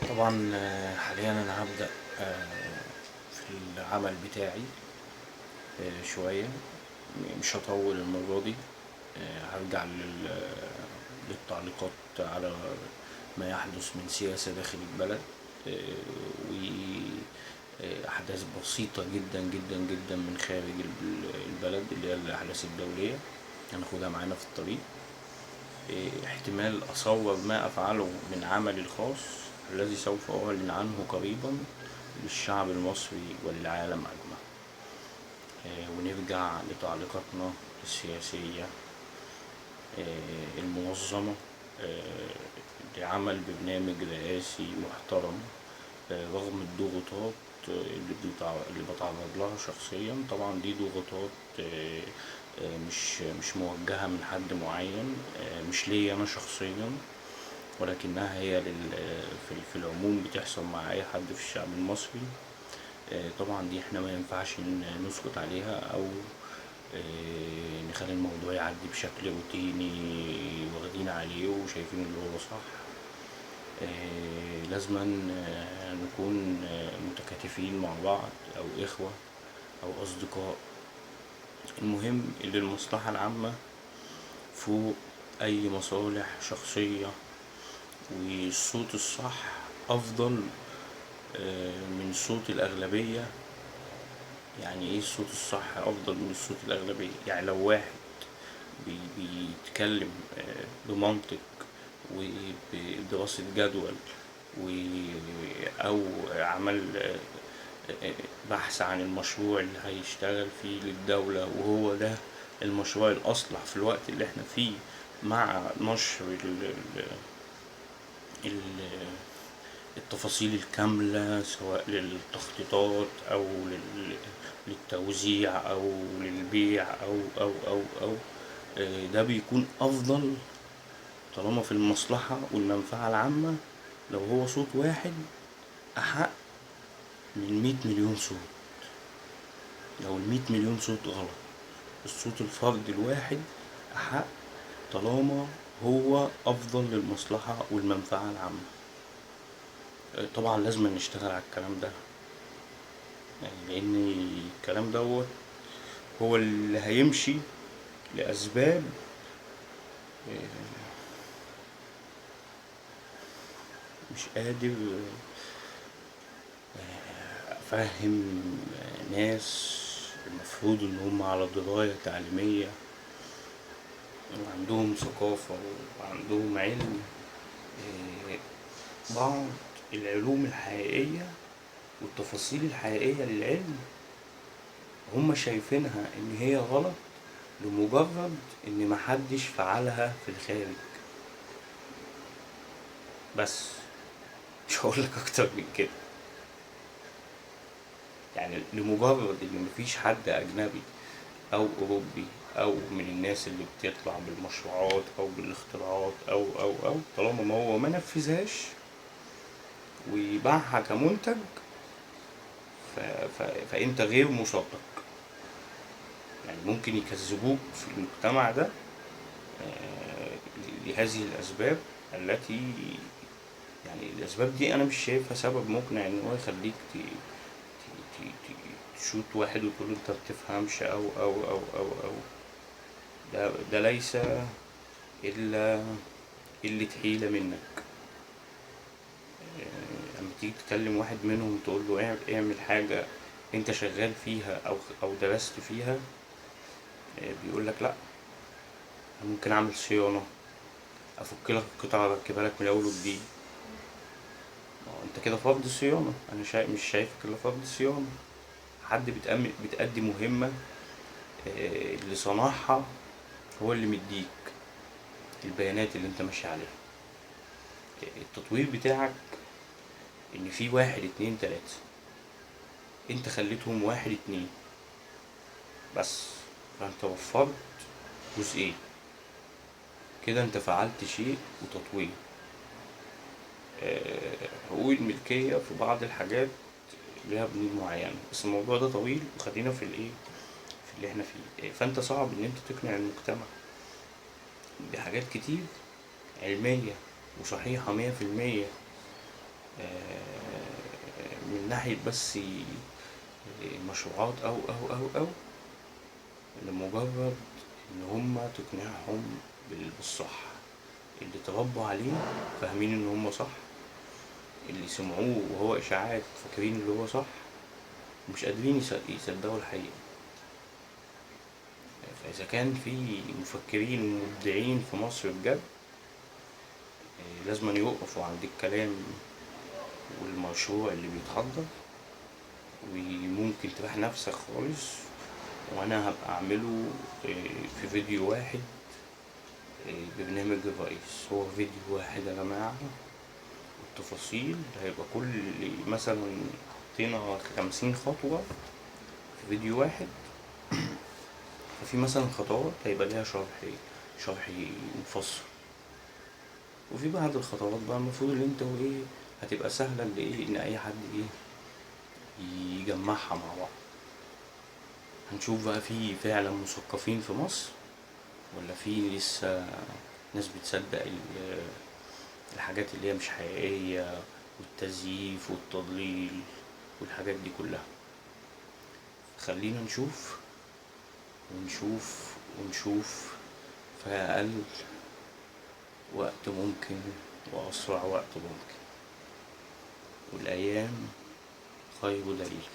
طبعا حاليا انا هبدأ في العمل بتاعي شوية. مش هطول المرة دي. هرجع للتعليقات على ما يحدث من سياسة داخل البلد، وأحداث بسيطة جدا جدا جدا من خارج البلد اللي هي الأحداث الدولية هناخدها معانا في الطريق. احتمال أصور ما أفعله من عملي الخاص الذي سوف أعلن عنه قريبا للشعب المصري وللعالم أجمع. ونرجع لتعليقاتنا السياسية المنظمة لعمل برنامج رئاسي محترم رغم الضغوطات اللي بتعرض لها شخصيا. طبعا دي ضغوطات مش موجهة من حد معين، مش ليا أنا شخصيا، ولكنها هي في العموم بتحصل مع أي حد في الشعب المصري. طبعا دي احنا ما ينفعش نسكت عليها أو نخلي الموضوع يعدي بشكل روتيني واخدين عليه وشايفين اللي هو صح. لازما نكون متكاتفين مع بعض أو إخوة أو أصدقاء. المهم اللي المصلحة العامة فوق أي مصالح شخصية، والصوت الصح أفضل من صوت الأغلبية. يعني إيه الصوت الصح أفضل من الصوت الأغلبية؟ يعني لو واحد بيتكلم بمنطق وبدراسة جدول أو عمل بحث عن المشروع اللي هيشتغل فيه للدولة وهو ده المشروع الأصلح في الوقت اللي احنا فيه، مع نشر التفاصيل الكاملة سواء للتخطيطات أو للتوزيع أو للبيع أو ده بيكون أفضل طالما في المصلحة والمنفعة العامة. لو هو صوت واحد أحق من 100 مليون صوت. لو 100 مليون صوت غلط، الصوت الفرد الواحد أحق طالما هو أفضل للمصلحة والمنفعة العامة. طبعا لازم نشتغل على الكلام ده، يعني لأن الكلام دوت هو اللي هيمشي لأسباب مش قادر أفهم ناس المفروض إن هم على دراية تعليمية وعندهم ثقافة وعندهم علم بعض العلوم الحقيقية والتفاصيل الحقيقية للعلم هم شايفينها إن هي غلط لمجرد إن محدش فعلها في الخارج. بس مش هقولك أكتر من كده. يعني لمجرد إن مفيش حد أجنبي أو أوروبي أو من الناس اللي بتطلع بالمشروعات أو بالاختراعات أو طالما ما هو ما نفذهاش ويباعها كمنتج فأنت غير مصدق. يعني ممكن يكذبوك في المجتمع ده لهذه الأسباب التي، يعني الأسباب دي أنا مش شايفها سبب مقنع إن هو يخليك تشوت واحد وتقول أنت مبتفهمش أو ده ليس إلا قلة حيلة منك. لما تيجي تكلم واحد منهم تقول له اعمل حاجة أنت شغال فيها أو درست فيها، بيقول لك لأ، أنا ممكن أعمل صيانة، أفك لك القطعة أركبها لك من أول وجديد. أنت كده فرض صيانة، أنا مش شايفك إلا فرض صيانة. حد بتأدي مهمة اللي صنعها هو اللي مديك البيانات اللي انت ماشي عليها. التطوير بتاعك ان في واحد اتنين تلاتة، انت خليتهم واحد اتنين بس، فانت وفرت جزئين كده، انت فعلت شيء وتطوير. حقوق الملكية في بعض الحاجات ليها بنود معينة، بس الموضوع ده طويل وخلينا في اللي احنا فيه. فانت صعب ان انت تقنع المجتمع بحاجات كتير علمية وصحيحة 100%، من ناحية بس مشروعات أو لمجرد إن هما تقنعهم بالصح، اللي اتربوا عليه فاهمين إن هما صح، اللي سمعوه وهو إشاعات فاكرين اللي هو صح، ومش قادرين يصدقوا الحقيقة. فإذا كان في مفكرين ومبدعين في مصر بجد، لازم يوقفوا عند الكلام والمشروع اللي بيتحضر، وممكن تريح نفسك خالص. وأنا هبقى أعمله في فيديو واحد، برنامج الرئيس هو فيديو واحد يا جماعة. التفاصيل هيبقى كل مثلا حطينا 50 خطوة في فيديو واحد، ففي مثلا خطوات هيبقى ليها شرح مفصل، وفي بعض الخطوات بقى المفروض ان انت هتبقى سهلة ان اي حد يجمعها مع بعض. هنشوف بقى في فعلا مثقفين في مصر، ولا في لسه ناس بتصدق الحاجات اللي هي مش حقيقية، والتزييف والتضليل والحاجات دي كلها. خلينا ونشوف في أقل وقت ممكن وأسرع وقت ممكن، والأيام خير دليل.